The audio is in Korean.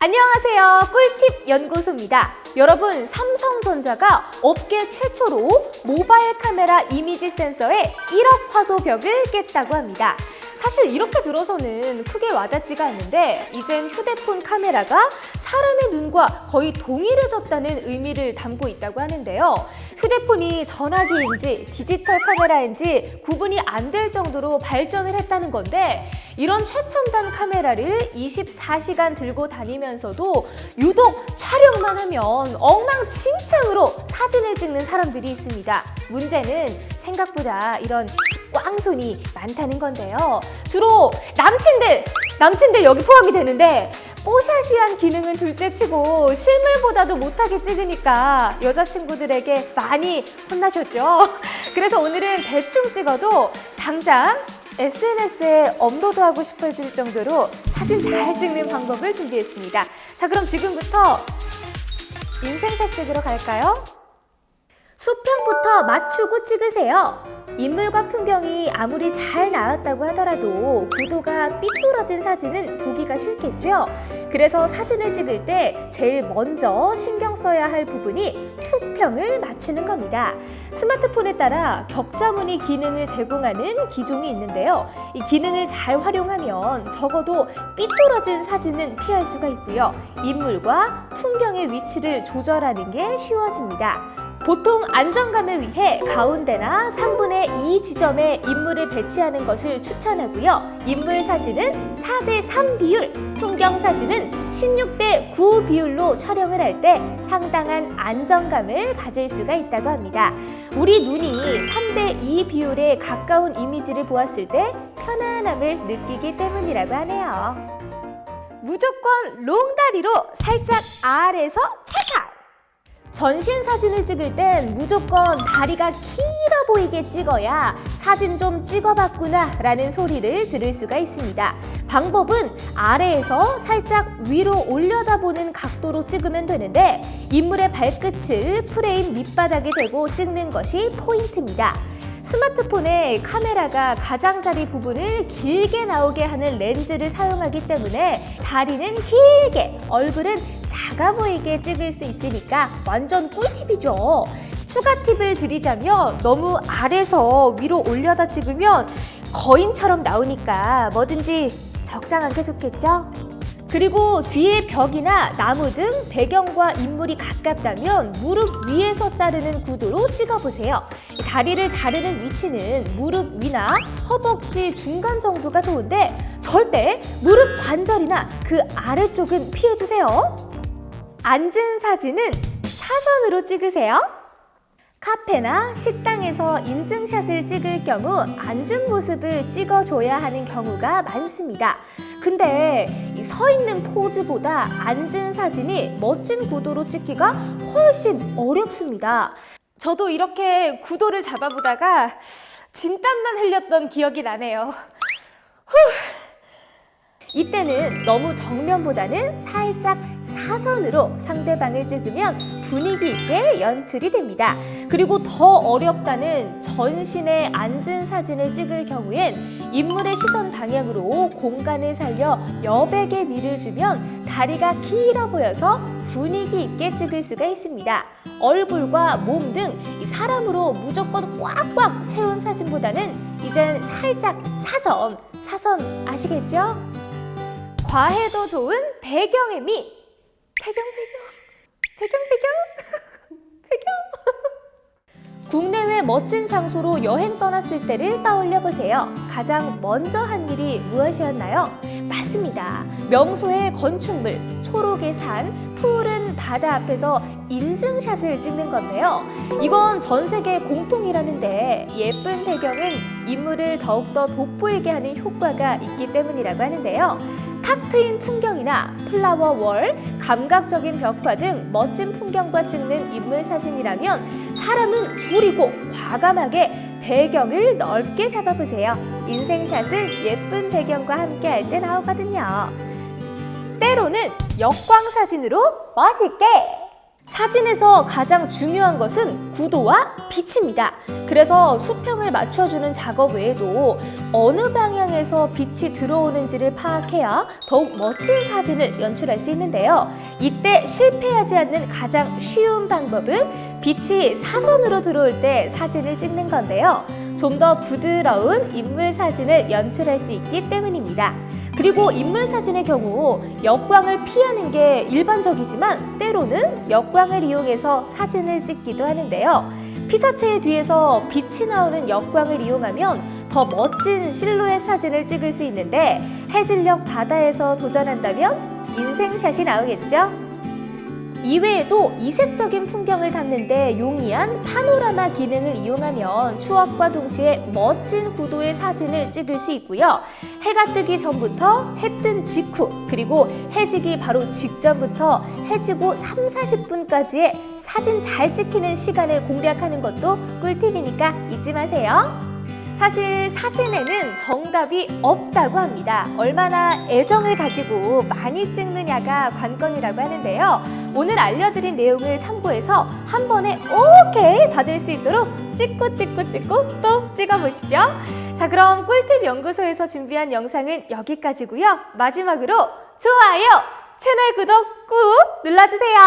안녕하세요. 꿀팁 연구소입니다. 여러분, 삼성전자가 업계 최초로 모바일 카메라 이미지 센서의 1억 화소 벽을 깼다고 합니다. 사실 이렇게 들어서는 크게 와닿지가 않는데 이젠 휴대폰 카메라가 사람의 눈과 거의 동일해졌다는 의미를 담고 있다고 하는데요. 휴대폰이 전화기인지 디지털 카메라인지 구분이 안 될 정도로 발전을 했다는 건데, 이런 최첨단 카메라를 24시간 들고 다니면서도 유독 촬영만 하면 엉망진창으로 사진을 찍는 사람들이 있습니다. 문제는 생각보다 이런 꽝손이 많다는 건데요. 주로 남친들 여기 포함이 되는데, 뽀샤시한 기능은 둘째치고 실물보다도 못하게 찍으니까 여자친구들에게 많이 혼나셨죠? 그래서 오늘은 대충 찍어도 당장 SNS에 업로드하고 싶어질 정도로 사진 잘 찍는 방법을 준비했습니다. 자, 그럼 지금부터 인생샷 찍으러 갈까요? 수평부터 맞추고 찍으세요. 인물과 풍경이 아무리 잘 나왔다고 하더라도 구도가 삐뚤어진 사진은 보기가 싫겠죠? 그래서 사진을 찍을 때 제일 먼저 신경 써야 할 부분이 수평을 맞추는 겁니다. 스마트폰에 따라 격자무늬 기능을 제공하는 기종이 있는데요. 이 기능을 잘 활용하면 적어도 삐뚤어진 사진은 피할 수가 있고요. 인물과 풍경의 위치를 조절하는 게 쉬워집니다. 보통 안정감을 위해 가운데나 3분의 2 지점에 인물을 배치하는 것을 추천하고요. 인물 사진은 4:3 비율, 풍경 사진은 16:9 비율로 촬영을 할 때 상당한 안정감을 가질 수가 있다고 합니다. 우리 눈이 3:2 비율에 가까운 이미지를 보았을 때 편안함을 느끼기 때문이라고 하네요. 무조건 롱다리로 살짝 아래에서 찰칵! 전신 사진을 찍을 땐 무조건 다리가 길어 보이게 찍어야 사진 좀 찍어봤구나 라는 소리를 들을 수가 있습니다. 방법은 아래에서 살짝 위로 올려다보는 각도로 찍으면 되는데, 인물의 발끝을 프레임 밑바닥에 대고 찍는 것이 포인트입니다. 스마트폰의 카메라가 가장자리 부분을 길게 나오게 하는 렌즈를 사용하기 때문에 다리는 길게, 얼굴은 작아 보이게 찍을 수 있으니까 완전 꿀팁이죠. 추가 팁을 드리자면, 너무 아래서 위로 올려다 찍으면 거인처럼 나오니까 뭐든지 적당한 게 좋겠죠? 그리고 뒤에 벽이나 나무 등 배경과 인물이 가깝다면 무릎 위에서 자르는 구도로 찍어보세요. 다리를 자르는 위치는 무릎 위나 허벅지 중간 정도가 좋은데 절대 무릎 관절이나 그 아래쪽은 피해주세요. 앉은 사진은 사선으로 찍으세요. 카페나 식당에서 인증샷을 찍을 경우 앉은 모습을 찍어줘야 하는 경우가 많습니다. 근데 이 서 있는 포즈보다 앉은 사진이 멋진 구도로 찍기가 훨씬 어렵습니다. 저도 이렇게 구도를 잡아보다가 진땀만 흘렸던 기억이 나네요. 이때는 너무 정면보다는 살짝 사선으로 상대방을 찍으면 분위기 있게 연출이 됩니다. 그리고 더 어렵다는 전신에 앉은 사진을 찍을 경우엔 인물의 시선 방향으로 공간을 살려 여백의 미를 주면 다리가 길어 보여서 분위기 있게 찍을 수가 있습니다. 얼굴과 몸 등 사람으로 무조건 꽉꽉 채운 사진보다는 이젠 살짝 사선 아시겠죠? 과해도 좋은 배경의 미. 배경. 국내외 멋진 장소로 여행 떠났을 때를 떠올려 보세요. 가장 먼저 한 일이 무엇이었나요? 맞습니다. 명소의 건축물, 초록의 산, 푸른 바다 앞에서 인증샷을 찍는 건데요. 이건 전 세계 공통이라는데, 예쁜 배경은 인물을 더욱더 돋보이게 하는 효과가 있기 때문이라고 하는데요. 탁 트인 풍경이나 플라워 월, 감각적인 벽화 등 멋진 풍경과 찍는 인물 사진이라면 사람은 줄이고 과감하게 배경을 넓게 잡아보세요. 인생샷은 예쁜 배경과 함께 할 때 나오거든요. 때로는 역광 사진으로 멋있게! 사진에서 가장 중요한 것은 구도와 빛입니다. 그래서 수평을 맞춰주는 작업 외에도 어느 방향에서 빛이 들어오는지를 파악해야 더욱 멋진 사진을 연출할 수 있는데요. 이때 실패하지 않는 가장 쉬운 방법은 빛이 사선으로 들어올 때 사진을 찍는 건데요. 좀 더 부드러운 인물 사진을 연출할 수 있기 때문입니다. 그리고 인물 사진의 경우 역광을 피하는 게 일반적이지만 때로는 역광을 이용해서 사진을 찍기도 하는데요. 피사체의 뒤에서 빛이 나오는 역광을 이용하면 더 멋진 실루엣 사진을 찍을 수 있는데 해질녘 바다에서 도전한다면 인생샷이 나오겠죠? 이외에도 이색적인 풍경을 담는데 용이한 파노라마 기능을 이용하면 추억과 동시에 멋진 구도의 사진을 찍을 수 있고요. 해가 뜨기 전부터 해 뜬 직후, 그리고 해지기 바로 직전부터 해지고 30-40분까지의 사진 잘 찍히는 시간을 공략하는 것도 꿀팁이니까 잊지 마세요. 사실 사진에는 정답이 없다고 합니다. 얼마나 애정을 가지고 많이 찍느냐가 관건이라고 하는데요. 오늘 알려드린 내용을 참고해서 한 번에 오케이 받을 수 있도록 찍고 또 찍어보시죠. 자, 그럼 꿀팁 연구소에서 준비한 영상은 여기까지고요. 마지막으로 좋아요, 채널 구독 꾹 눌러주세요.